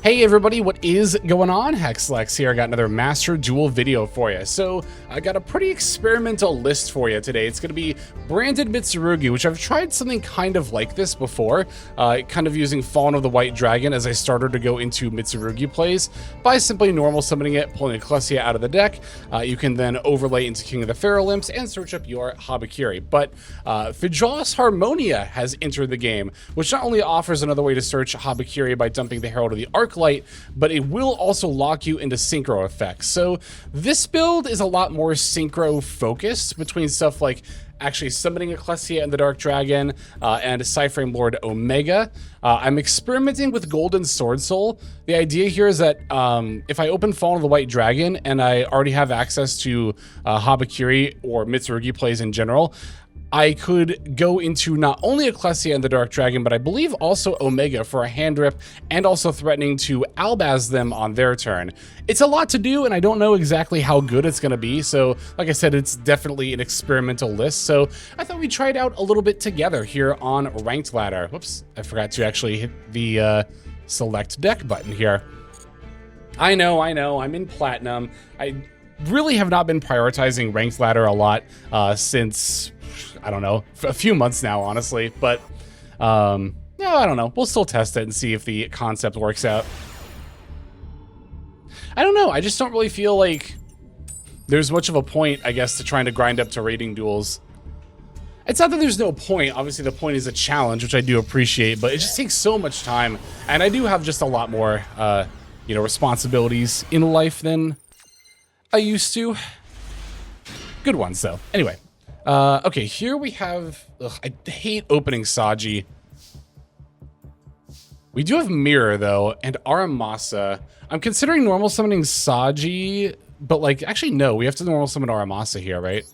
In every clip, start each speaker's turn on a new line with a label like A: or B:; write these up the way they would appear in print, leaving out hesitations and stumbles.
A: Hey everybody, what is going on? Hexlex here. I got another Master Duel video for you. So I got a pretty experimental list for you today. It's going to be branded Mitsurugi, which I've tried something kind of like this before, kind of using Fallen of the White Dragon as I started to go into Mitsurugi plays by simply normal summoning it, pulling a Klessia out of the deck. You can then overlay into King of the Pharaoh Imps and search up your Habakiri. But VODS Harmonia has entered the game, which not only offers another way to search Habakiri by dumping the Herald of the Arclight, but it will also lock you into synchro effects. So this build is a lot more synchro focused between stuff like actually summoning a Klessia and the Dark Dragon and Cyframe Lord Omega. I'm experimenting with Golden Sword Soul. The idea here is that if I open Fallen of the White Dragon and I already have access to Habakiri or Mitsurugi plays in general, I could go into not only a Klessia and the Dark Dragon, but I believe also Omega for a hand rip and also threatening to Albaz them on their turn. It's a lot to do, and I don't know exactly how good it's going to be. So, like I said, it's definitely an experimental list. So I thought we'd try it out a little bit together here on Ranked Ladder. Whoops, I forgot to actually hit the select deck button here. I know, I'm in Platinum. I really have not been prioritizing Ranked Ladder a lot since, I don't know, a few months now, honestly. But, yeah, I don't know. We'll still test it and see if the concept works out. I don't know. I just don't really feel like there's much of a point, I guess, to trying to grind up to rating duels. It's not that there's no point. Obviously, the point is a challenge, which I do appreciate, but it just takes so much time. And I do have just a lot more, you know, responsibilities in life than I used to. Good ones, though. Anyway. Okay, here we have... Ugh, I hate opening Saji. We do have Mirror, though, and Aramasa. I'm considering normal summoning Saji, but, like, actually, no. We have to normal summon Aramasa here, right?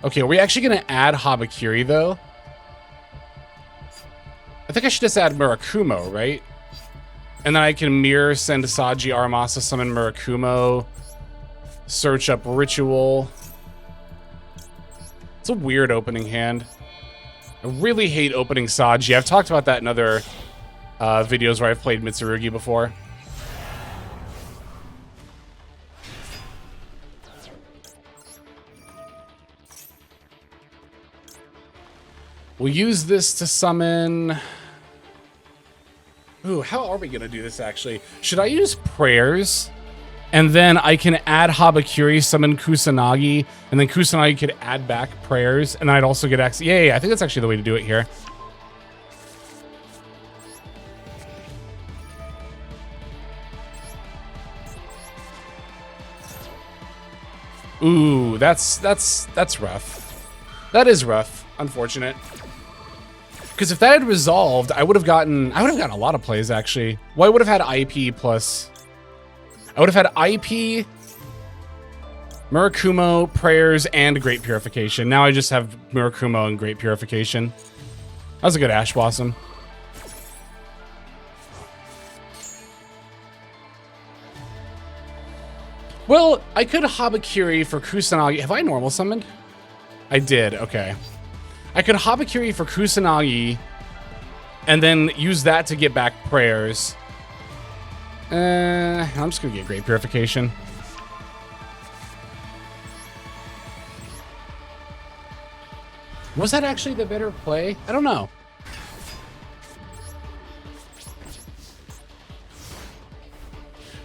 A: Okay, are we actually going to add Habakiri, though? I think I should just add Murakumo, right? And then I can mirror, send Saji, Aramasa, summon Murakumo, search up Ritual. It's a weird opening hand. I really hate opening Saji. I've talked about that in other videos where I've played Mitsurugi before. We'll use this to summon... Ooh, how are we going to do this, actually? Should I use Prayers? And then I can add Habakiri, summon Kusanagi, and then Kusanagi could add back Prayers, and I'd also get access... Yeah, I think that's actually the way to do it here. Ooh, that's rough. That is rough. Unfortunate. Because if that had resolved, I would have gotten a lot of plays, actually. Well, I would have had IP plus... I would have had IP, Murakumo, Prayers, and Great Purification. Now I just have Murakumo and Great Purification. That was a good Ash Blossom. Well, I could Habakiri for Kusanagi. Have I normal summoned? I did, okay. I could Habakiri for Kusanagi and then use that to get back Prayers. I'm just going to get Great Purification. Was that actually the better play? I don't know.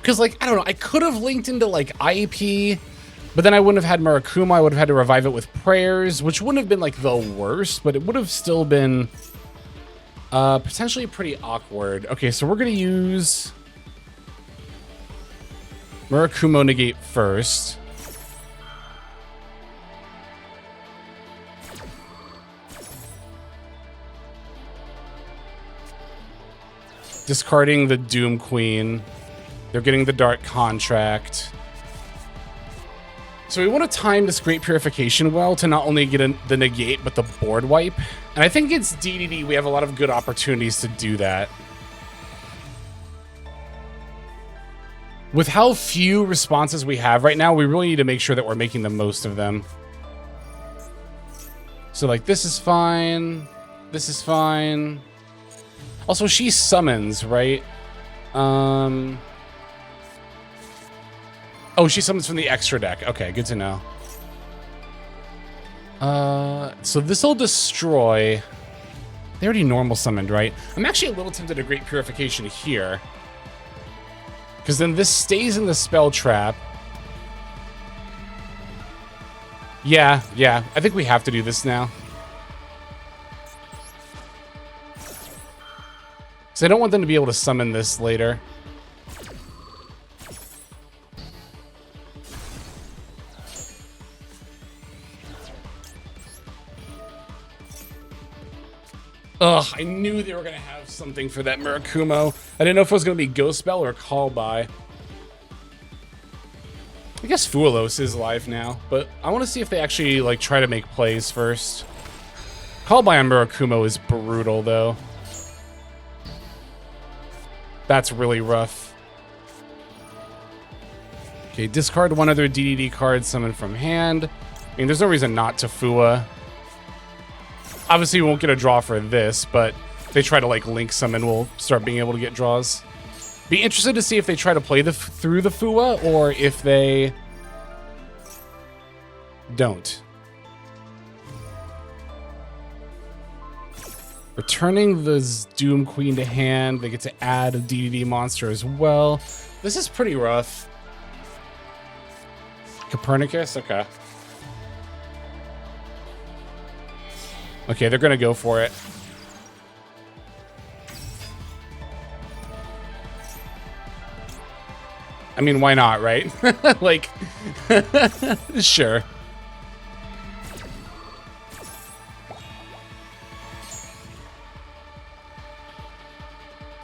A: Because, like, I don't know. I could have linked into, like, IEP... But then I wouldn't have had Murakumo. I would have had to revive it with Prayers, which wouldn't have been, like, the worst, but it would have still been potentially pretty awkward. Okay, so we're going to use Murakumo negate first. Discarding the Doom Queen. They're getting the Dark Contract. So we want to time this Great Purification well to not only get the negate, but the board wipe. And I think against DDD, we have a lot of good opportunities to do that. With how few responses we have right now, we really need to make sure that we're making the most of them. So, like, this is fine. This is fine. Also, she summons, right? Oh, she summons from the extra deck. Okay, good to know. So this'll destroy. They already normal summoned, right? I'm actually a little tempted to Great Purification here. Because then this stays in the spell trap. Yeah. I think we have to do this now. So I don't want them to be able to summon this later. Ugh, I knew they were going to have something for that Murakumo. I didn't know if it was going to be Ghost Spell or Call By. I guess Fuelos is live now, but I want to see if they actually like try to make plays first. Call By on Murakumo is brutal, though. That's really rough. Okay, discard one other DDD card summoned from hand. I mean, there's no reason not to Fua. Obviously, we won't get a draw for this, but if they try to like link summon, we'll start being able to get draws. Be interested to see if they try to play through the Fua or if they don't. Returning the Doom Queen to hand, they get to add a DDD monster as well. This is pretty rough. Copernicus, okay. Okay, they're gonna go for it. I mean, why not, right? Like, sure.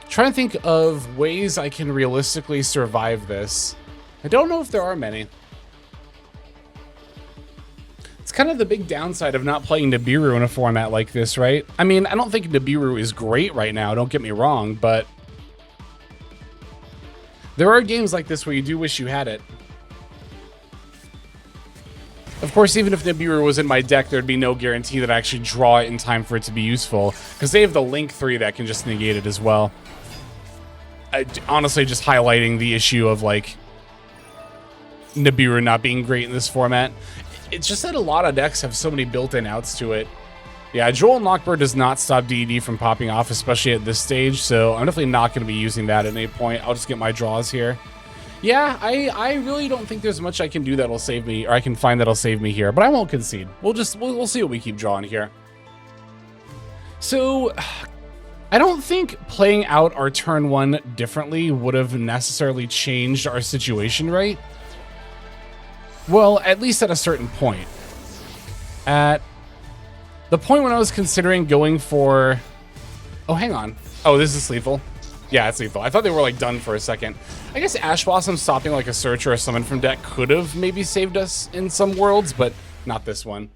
A: Trying to think of ways I can realistically survive this. I don't know if there are many. It's kind of the big downside of not playing Nibiru in a format like this, right? I mean, I don't think Nibiru is great right now, don't get me wrong, but there are games like this where you do wish you had it. Of course, even if Nibiru was in my deck, there'd be no guarantee that I actually draw it in time for it to be useful, because they have the Link 3 that can just negate it as well. Honestly, just highlighting the issue of, like, Nibiru not being great in this format. It's just that a lot of decks have so many built-in outs to it. Yeah, Joel and Lockbird does not stop DD from popping off, especially at this stage, so I'm definitely not going to be using that at any point. I'll just get my draws here. Yeah, I really don't think there's much I can do that'll save me, or I can find that'll save me here, but I won't concede. We'll see what we keep drawing here. So, I don't think playing out our turn one differently would have necessarily changed our situation, right? Well, at least at a certain point. At the point when I was considering going for... Oh, hang on. Oh, this is lethal. Yeah, it's lethal. I thought they were, like, done for a second. I guess Ash Blossom stopping, like, a search or a summon from deck could have maybe saved us in some worlds, but not this one.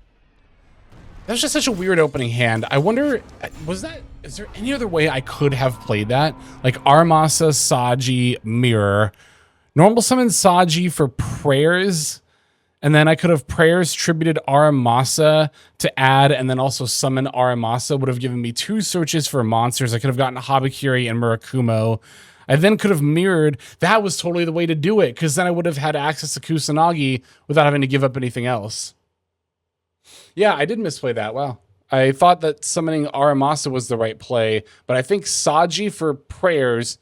A: That was just such a weird opening hand. I wonder, is there any other way I could have played that? Like, Armasa, Saji, Mirror. Normal summon Saji for prayers... And then I could have prayers tributed Aramasa to add, and then also summon Aramasa would have given me 2 searches for monsters. I could have gotten Habakiri and Murakumo. I then could have mirrored. That was totally the way to do it, because then I would have had access to Kusanagi without having to give up anything else. Yeah, I did misplay that. Wow. I thought that summoning Aramasa was the right play, but I think Saji for prayers...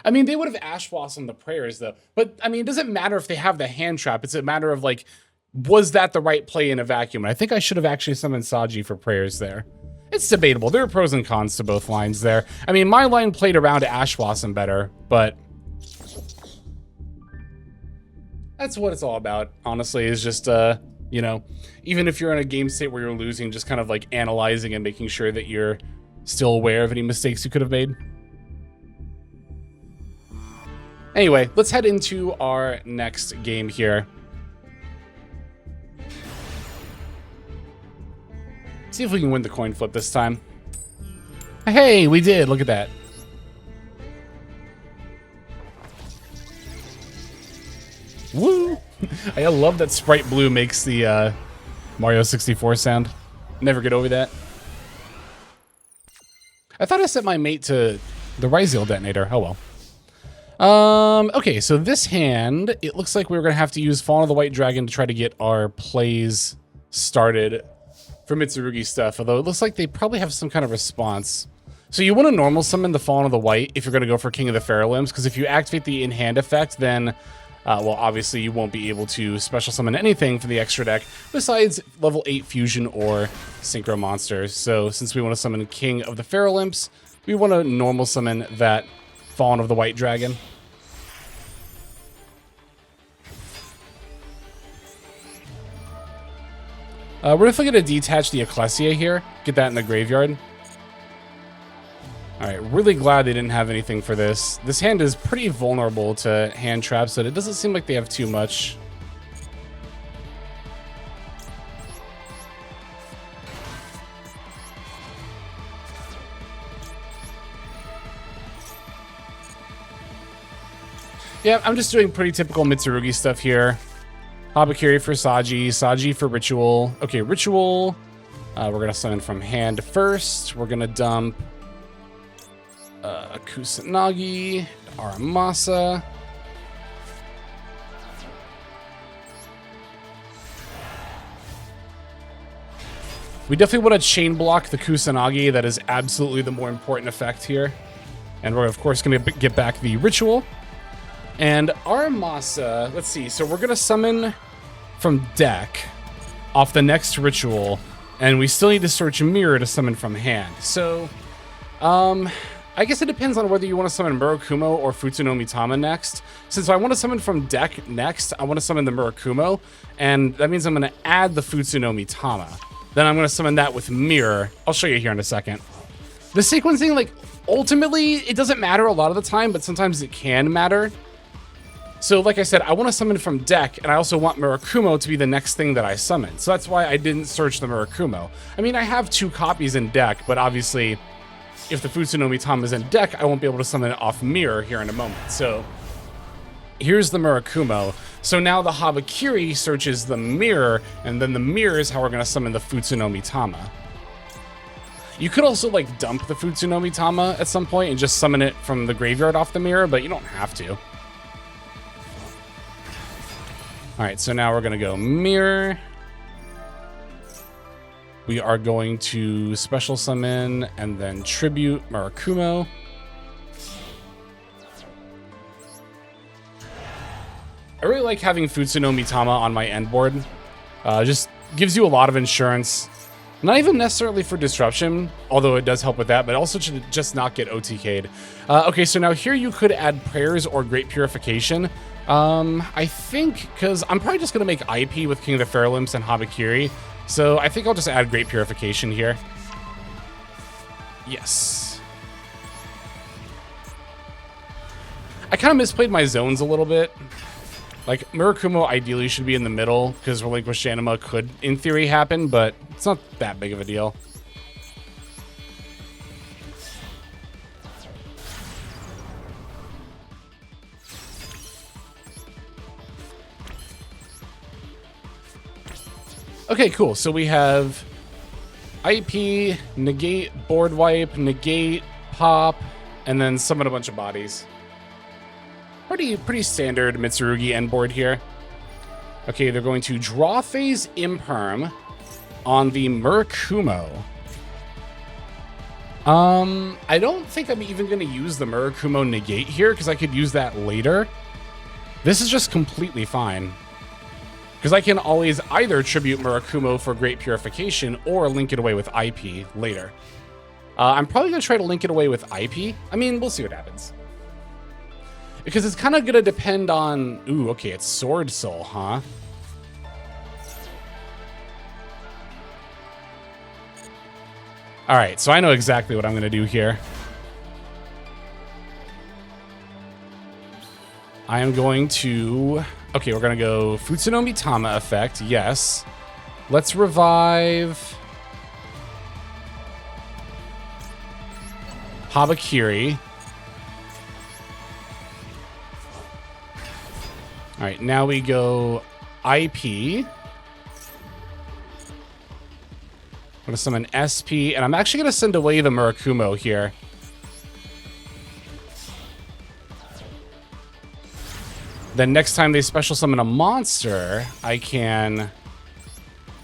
A: I mean, they would have Ash Blossom the prayers, though. But, I mean, it doesn't matter if they have the hand trap. It's a matter of, like, was that the right play in a vacuum? And I think I should have actually summoned Saji for prayers there. It's debatable. There are pros and cons to both lines there. I mean, my line played around Ash Blossom better, but... that's what it's all about, honestly, is just, you know, even if you're in a game state where you're losing, just kind of, like, analyzing and making sure that you're still aware of any mistakes you could have made. Anyway, let's head into our next game here. See if we can win the coin flip this time. Hey, we did. Look at that. Woo! I love that Sprite Blue makes the Mario 64 sound. Never get over that. I thought I set my mate to the Ryzeal detonator. Oh well. Okay, so this hand, it looks like we're going to have to use Fallen of the White Dragon to try to get our plays started for Mitsurugi stuff, although it looks like they probably have some kind of response. So you want to normal summon the Fallen of the White if you're going to go for King of the Pharaoh Limbs, because if you activate the in-hand effect, then, well, obviously you won't be able to special summon anything from the extra deck besides level 8 Fusion or Synchro monsters. So since we want to summon King of the Pharaoh Limbs, we want to normal summon that Fallen of the White Dragon. We're definitely going to detach the Ecclesia here. Get that in the graveyard. Alright, really glad they didn't have anything for this. This hand is pretty vulnerable to hand traps, so it doesn't seem like they have too much. Yeah, I'm just doing pretty typical Mitsurugi stuff here. Habakiri for Saji, Saji for Ritual. Okay, Ritual. We're going to summon from hand first. We're going to dump Kusanagi, Aramasa. We definitely want to chain block the Kusanagi. That is absolutely the more important effect here. And we're, of course, going to get back the Ritual. And Aramasa, let's see. So we're going to summon from deck off the next Ritual. And we still need to search Mirror to summon from hand. So, I guess it depends on whether you want to summon Murakumo or Futsunomi Tama next. Since I want to summon from deck next, I want to summon the Murakumo. And that means I'm going to add the Futsunomi Tama. Then I'm going to summon that with Mirror. I'll show you here in a second. The sequencing, like, ultimately, it doesn't matter a lot of the time, but sometimes it can matter. So, like I said, I want to summon from deck, and I also want Murakumo to be the next thing that I summon. So that's why I didn't search the Murakumo. I mean, I have 2 copies in deck, but obviously, if the Futsunomi Tama is in deck, I won't be able to summon it off Mirror here in a moment. So, here's the Murakumo. So now the Habakiri searches the Mirror, and then the Mirror is how we're going to summon the Futsunomi Tama. You could also, like, dump the Futsunomi Tama at some point and just summon it from the graveyard off the Mirror, but you don't have to. Alright, so now we're going to go Mirror. We are going to special summon and then tribute Murakumo. I really like having Futsunomi Tama on my end board. Just gives you a lot of insurance. Not even necessarily for disruption, although it does help with that, but also to just not get OTK'd. Okay, so now here you could add Prayers or Great Purification. I think, because I'm probably just going to make IP with King of the Pharaoh Limbs and Habakiri, so I think I'll just add Great Purification here. Yes. I kind of misplayed my zones a little bit. Like, Murakumo ideally should be in the middle, because Relinquished Anima could, in theory, happen, but it's not that big of a deal. Okay, cool. So we have IP, negate, board wipe, negate, pop, and then summon a bunch of bodies. Pretty standard Mitsurugi end board here. Okay, they're going to draw phase Imperm on the Murakumo. I don't think I'm even going to use the Murakumo negate here because I could use that later. This is just completely fine. Because I can always either tribute Murakumo for Great Purification or link it away with IP later. I'm probably going to try to link it away with IP. I mean, we'll see what happens. Because it's kind of going to depend on... Ooh, okay, it's Sword Soul, huh? Alright, so I know exactly what I'm going to do here. I am going to... Okay, we're going to go Futsunomi Tama effect, yes. Let's revive... Habakiri. Alright, now we go IP. I'm gonna summon SP, and I'm actually gonna send away the Murakumo here. Then next time they special summon a monster, I can...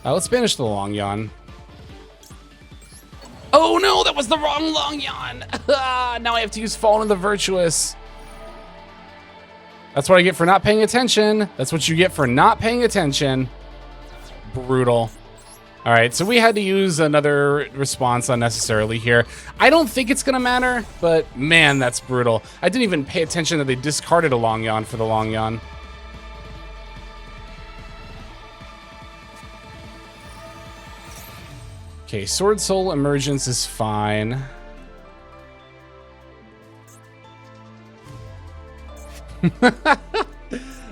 A: let's banish the Long Yawn. Oh no, that was the wrong Long Yawn! Now I have to use Fallen of the Virtuous. That's what I get for not paying attention. That's what you get for not paying attention. Brutal. All right, so we had to use another response unnecessarily here. I don't think it's gonna matter, but man, that's brutal. I didn't even pay attention that they discarded a Long Yawn for the Long Yawn. Okay, Sword Soul Emergence is fine.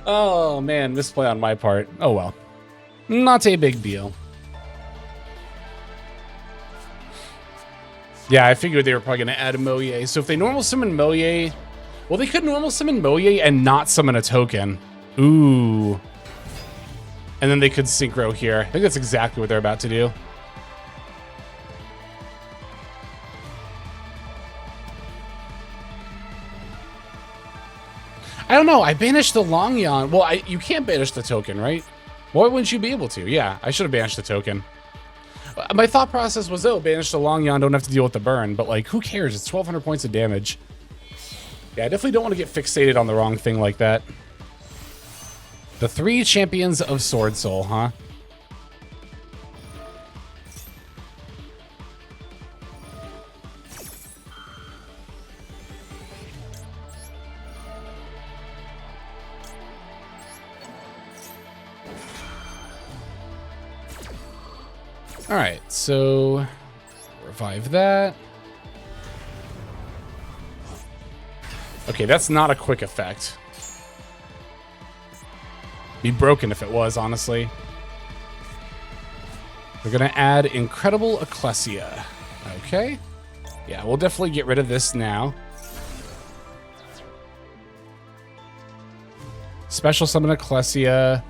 A: Oh man, misplay on my part. Oh well. Not a big deal. Yeah, I figured they were probably going to add a Moye. So if they normal summon Moye... Well, they could normal summon Moye and not summon a token. Ooh. And then they could synchro here. I think that's exactly what they're about to do. I don't know. I banished the Long Yawn. Well, you can't banish the token, right? Why wouldn't you be able to? Yeah, I should have banished the token. My thought process was, oh, banish the Long Yawn, don't have to deal with the burn. But, like, who cares? It's 1,200 points of damage. Yeah, I definitely don't want to get fixated on the wrong thing like that. The 3 champions of Sword Soul, huh? All right, so revive that. Okay, that's not a quick effect. Be broken if it was, honestly. We're gonna add Incredible Ecclesia. Okay. Yeah, we'll definitely get rid of this now. Special summon Ecclesia.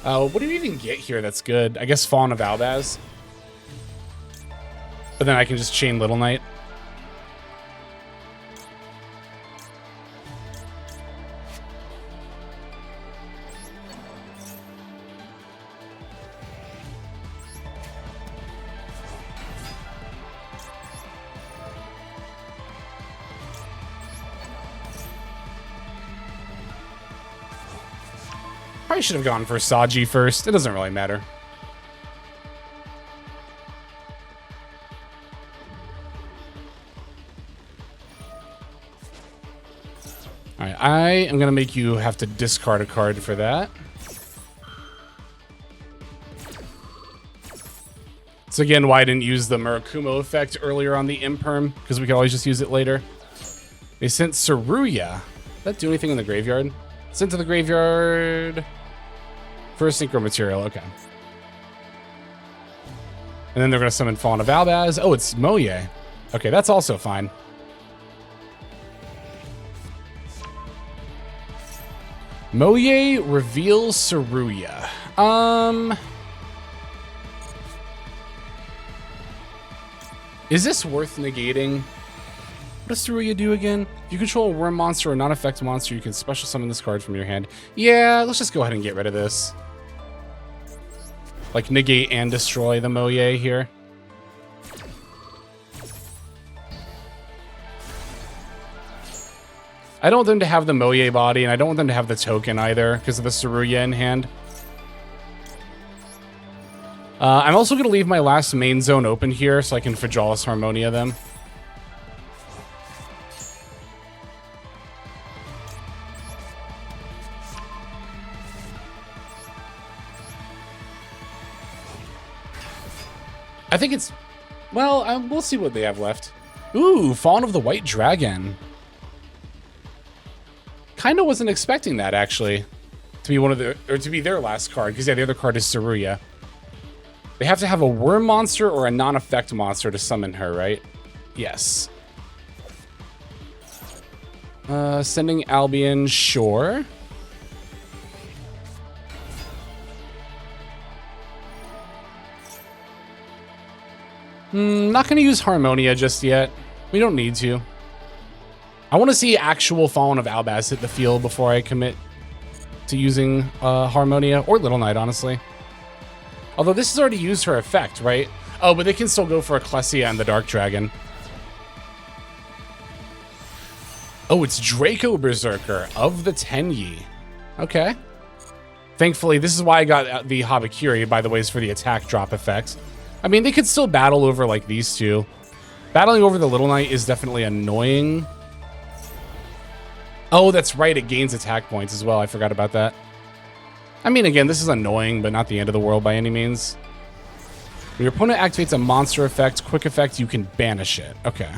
A: What do you even get here that's good? I guess Fallen of Albaz. But then I can just chain Little Knight. Probably should have gone for Saji first. It doesn't really matter. All right, I am going to make you have to discard a card for that. So again, why I didn't use the Murakumo effect earlier on the Imperm, because we could always just use it later. They sent Saruya. Did that do anything in the graveyard? Sent to the graveyard for a synchro material. Okay. And then they're going to summon Fallen of Albaz. Oh, it's Moye. Okay, that's also fine. Moye reveals Saruya. Is this worth negating? What does Saruya do again? If you control a worm monster or non-effect monster, you can special summon this card from your hand. Yeah, let's just go ahead and get rid of this. Like, negate and destroy the Moye here. I don't want them to have the Moye body, and I don't want them to have the token either, because of the Saruya in hand. I'm also going to leave my last main zone open here, so I can Fajalis Harmonia them. I think it's... Well, we'll see what they have left. Ooh, Fallen of the White Dragon. Kind of wasn't expecting that, actually, to be one of the, or to be their last card, because yeah, the other card is Saruya. They have to have a worm monster or a non-effect monster to summon her, right? Yes. Sending Albion, sure. Not going to use Harmonia just yet. We don't need to. I want to see actual Fallen of Albaz hit the field before I commit to using Harmonia or Little Knight, honestly. Although this has already used her effect, right? Oh, but they can still go for Ecclesia and the Dark Dragon. Oh, it's Draco Berserker of the Tenyi. Okay. Thankfully, this is why I got the Habakiri, by the way, is for the attack drop effects. I mean, they could still battle over, like, these two. Battling over the Little Knight is definitely annoying. Oh, that's right. It gains attack points as well. I forgot about that. I mean, again, this is annoying, but not the end of the world by any means. When your opponent activates a monster effect, quick effect, you can banish it. Okay.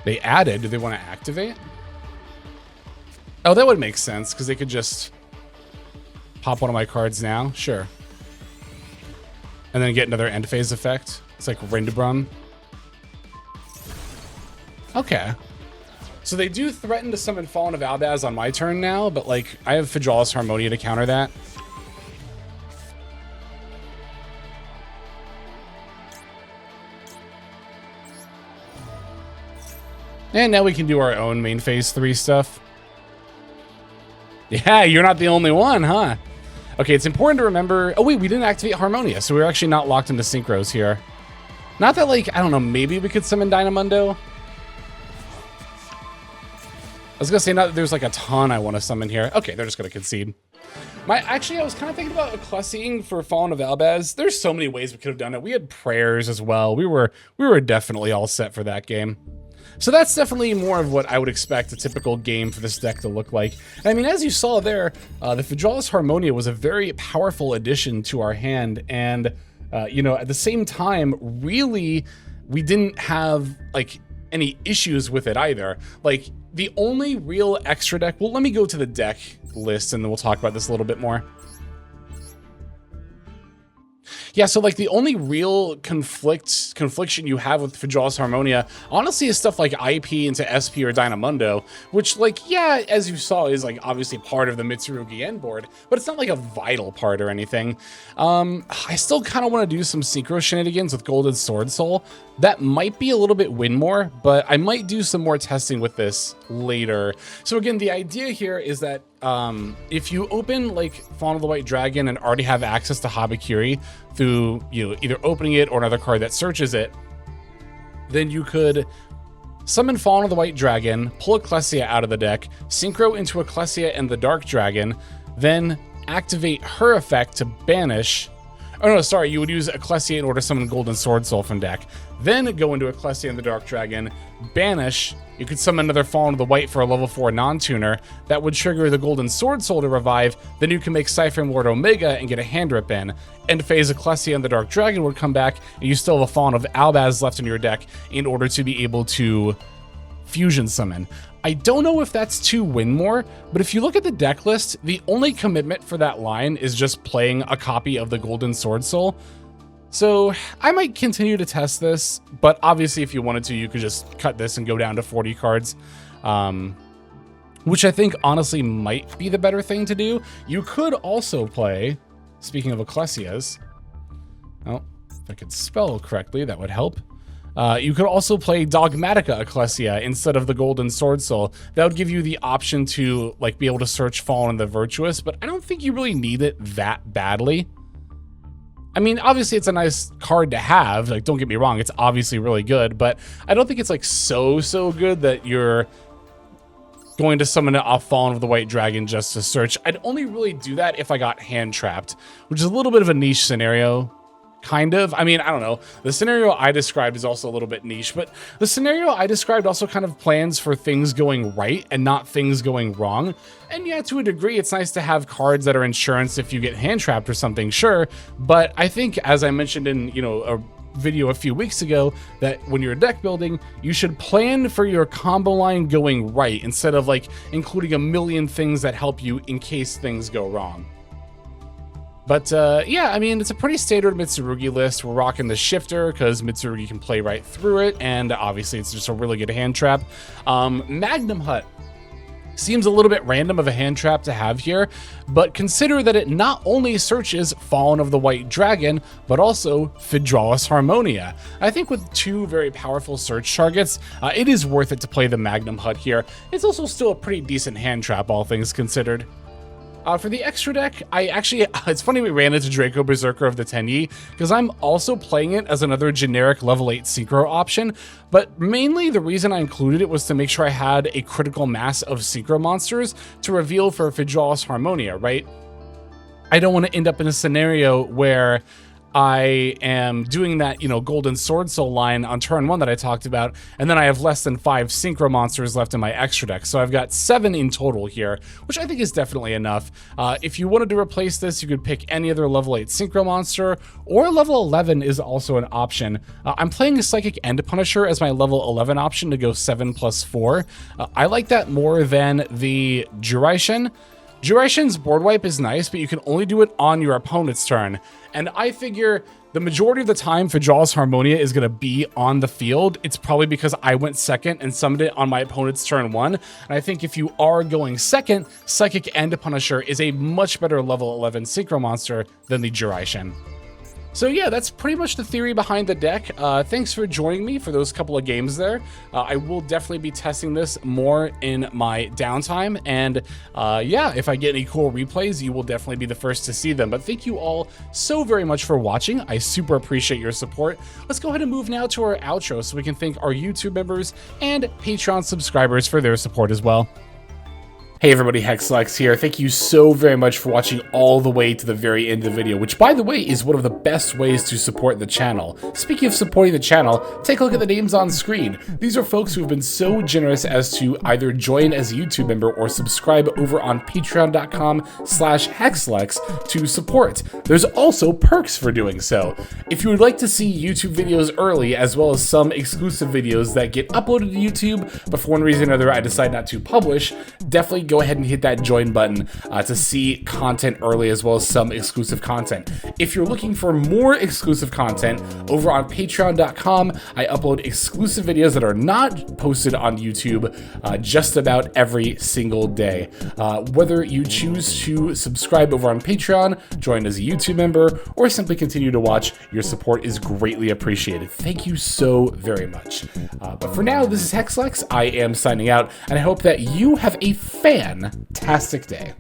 A: They added, do they want to activate? Oh, that would make sense, because they could just pop one of my cards now. Sure. And then get another end phase effect. It's like Rindbrum. Okay. So they do threaten to summon Fallen of Albaz on my turn now, but like, I have Fijalis Harmonia to counter that. And now we can do our own main phase 3 stuff. Yeah, you're not the only one, huh? Okay, it's important to remember... Oh, wait, we didn't activate Harmonia, so we're actually not locked into Synchros here. Not that, like, I don't know, maybe we could summon Dynamundo? I was gonna say, not that there's, like, a ton I want to summon here. Okay, they're just gonna concede. Actually, I was kind of thinking about Ecclesiing for Fallen of Albaz. There's so many ways we could have done it. We had prayers as well. We were definitely all set for that game. So that's definitely more of what I would expect a typical game for this deck to look like. And I mean, as you saw there, the Fijalis Harmonia was a very powerful addition to our hand. And, you know, at the same time, really, we didn't have, like, any issues with it either. Like, the only real extra deck... Well, let me go to the deck list, and then we'll talk about this a little bit more. Yeah, so like the only real confliction you have with Fijalis Harmonia, honestly, is stuff like IP into SP or Dynamundo, which, like, yeah, as you saw, is like obviously part of the Mitsurugi end board, but it's not like a vital part or anything. I still kind of want to do some synchro shenanigans with Golden Sword Soul. That might be a little bit win more, but I might do some more testing with this later. So again, the idea here is that if you open like Fawn of the White Dragon and already have access to Habakiri through, you know, either opening it or another card that searches it, then you could summon Fawn of the White Dragon, pull Ecclesia out of the deck, synchro into Ecclesia and the Dark Dragon, then activate her effect to banish. Oh no, sorry, you would use Ecclesia in order to summon Golden Sword Soul from deck. Then go into Ecclesia and the Dark Dragon, banish. You could summon another Fallen of the White for a level 4 non-tuner. That would trigger the Golden Sword Soul to revive. Then you can make Siphon Lord Omega and get a hand rip in. End phase Ecclesia and the Dark Dragon would come back, and you still have a Fallen of Albaz left in your deck in order to be able to fusion summon. I don't know if that's too win more, but if you look at the deck list, the only commitment for that line is just playing a copy of the Golden Sword Soul. So I might continue to test this, but obviously if you wanted to, you could just cut this and go down to 40 cards, which I think honestly might be the better thing to do. You could also play, speaking of Ecclesias, oh, if I could spell correctly, that would help. You could also play Dogmatica Ecclesia instead of the Golden Sword Soul. That would give you the option to like be able to search Fallen the Virtuous, but I don't think you really need it that badly. I mean, obviously it's a nice card to have, like, don't get me wrong, it's obviously really good, but I don't think it's like so good that you're going to summon it off Fallen of the White Dragon just to search. I'd only really do that if I got hand trapped, which is a little bit of a niche scenario. Kind of. I mean, I don't know. The scenario I described is also a little bit niche, but the scenario I described also kind of plans for things going right and not things going wrong. And yeah, to a degree, it's nice to have cards that are insurance if you get hand trapped or something, sure. But I think, as I mentioned in, you know, a video a few weeks ago, that when you're deck building, you should plan for your combo line going right instead of like including a million things that help you in case things go wrong. But yeah, I mean, it's a pretty standard Mitsurugi list. We're rocking the shifter because Mitsurugi can play right through it, and obviously it's just a really good hand trap. Magnum Hut seems a little bit random of a hand trap to have here, but consider that it not only searches Fallen of the White Dragon, but also Hydraulis Harmonia. I think with two very powerful search targets, it is worth it to play the Magnum Hut here. It's also still a pretty decent hand trap, all things considered. For the extra deck, it's funny we ran into Draco Berserker of the Tenyi, because I'm also playing it as another generic level 8 Synchro option, but mainly the reason I included it was to make sure I had a critical mass of Synchro monsters to reveal for Hydraulis Harmonia, right? I don't want to end up in a scenario where I am doing that, Golden Sword Soul line on turn 1 that I talked about, and then I have less than 5 Synchro monsters left in my extra deck. So I've got 7 in total here, which I think is definitely enough. If you wanted to replace this, you could pick any other level 8 Synchro monster, or level 11 is also an option. I'm playing a Psychic End Punisher as my level 11 option to go 7+4. I like that more than the Juraishin. Juraishin's board wipe is nice, but you can only do it on your opponent's turn. And I figure the majority of the time Hydraulis Harmonia is going to be on the field. It's probably because I went second and summoned it on my opponent's turn 1. And I think if you are going second, Psychic End Punisher is a much better level 11 Synchro monster than the Juraishin. So yeah, that's pretty much the theory behind the deck. Thanks for joining me for those couple of games there. I will definitely be testing this more in my downtime, and yeah, if I get any cool replays, you will definitely be the first to see them. But thank you all so very much for watching. I super appreciate your support. Let's go ahead and move now to our outro so we can thank our YouTube members and Patreon subscribers for their support as well. Hey everybody, HexLex here. Thank you so very much for watching all the way to the very end of the video, which by the way is one of the best ways to support the channel. Speaking of supporting the channel, take a look at the names on screen. These are folks who have been so generous as to either join as a YouTube member or subscribe over on patreon.com/HexLex to support. There's also perks for doing so. If you would like to see YouTube videos early, as well as some exclusive videos that get uploaded to YouTube, but for one reason or another I decide not to publish, definitely go ahead and hit that join button to see content early, as well as some exclusive content. If you're looking for more exclusive content, over on patreon.com, I upload exclusive videos that are not posted on YouTube just about every single day. Whether you choose to subscribe over on Patreon, join as a YouTube member, or simply continue to watch, your support is greatly appreciated. Thank you so very much. But for now, this is HexLex. I am signing out, and I hope that you have a fantastic day.